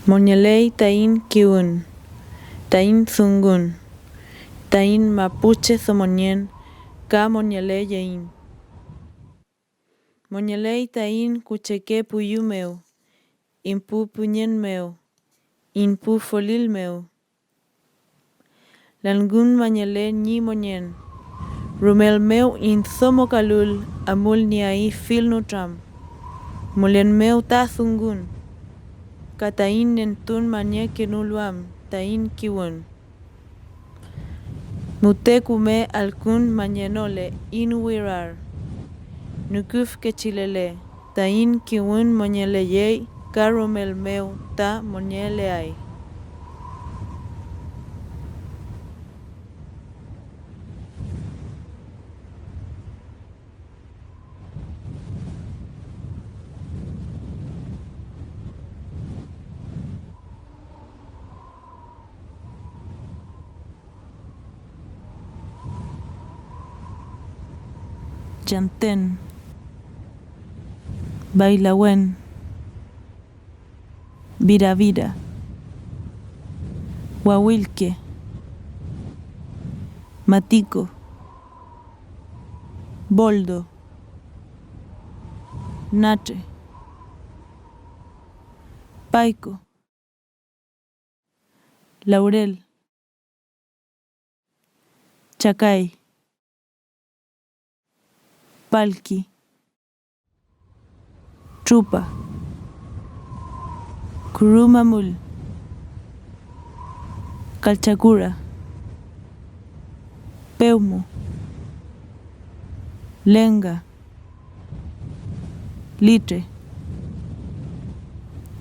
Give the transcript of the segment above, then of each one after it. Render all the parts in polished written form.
Moñaley tain kiun, tain zungun, tain mapuche somonien, ka moñaley yain. Moñaley tain kucheke puyu meu, impu puñen meu, impu folil meu. Langun mañale ni moñen, rumel meu in somo kalul amul ni ai fil nutram. Mulen meu ta zungun, katain nentun mañe kenuluam, tain kiwun. Mute kume alkun mañenole inuirar. Nukuf kechilele, tain kiwun moñele yei, karumel meu ta moñele ai. Chanten, Bailawen, Viravira, Huahuilque, Matico, Boldo, Nache, Paico, Laurel, Chacay, Palqui, Trupa, Curumamul, Calchacura, Peumo, Lenga, Litre,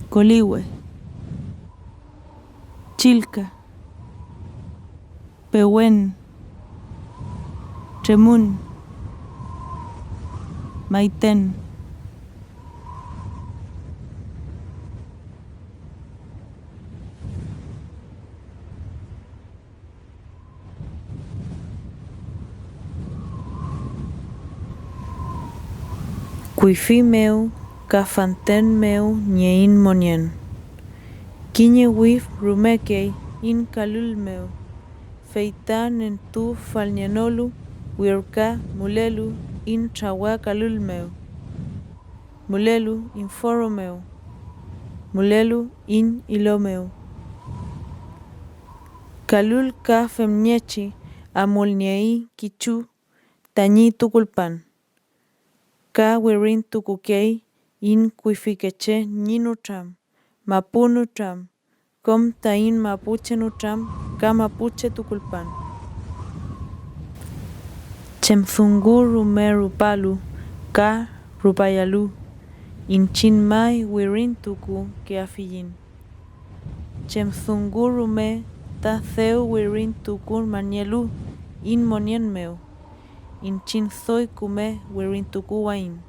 Colihue, Chilca, Pehuen, Tremun, Maiten. Cuifi meu, cafanten meu, ñein monien. Quiñe wif rumekei, in calul meu. Feitan en tu falñanolu, wirka, mulelu, in chawa calul meu. Mulelu, in foro meu. Mulelu, in ilo meu. Calul ka femñechi, amulñei, kichu, tañi tuculpan. Ka wirin tukukei, in kuifikeche ñinutram, mapunutram, kom tain mapuche nutram, ka mapuche tukulpan. Chemzungu rumeru palu, ka rupayalu, in chinmai wirin tuku ke afillin. Chemzungu rume, ta theu wirin tuku manielu, in monien meu. In chin soy kume wirin tuku wain.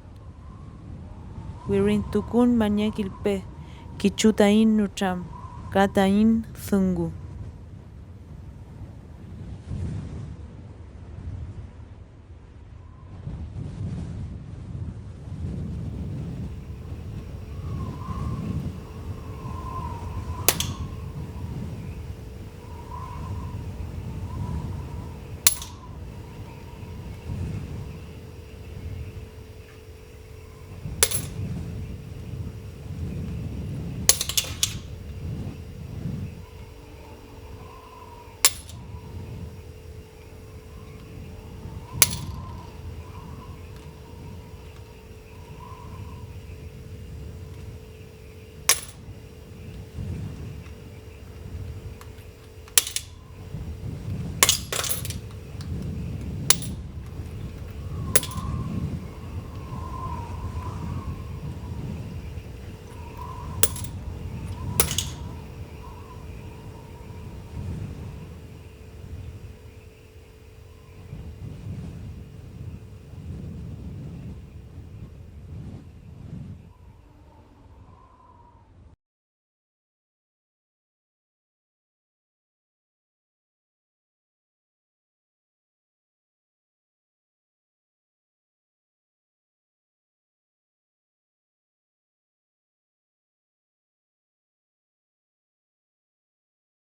Wirin tukun manye kilpe, kichutain nutram, katain zungu.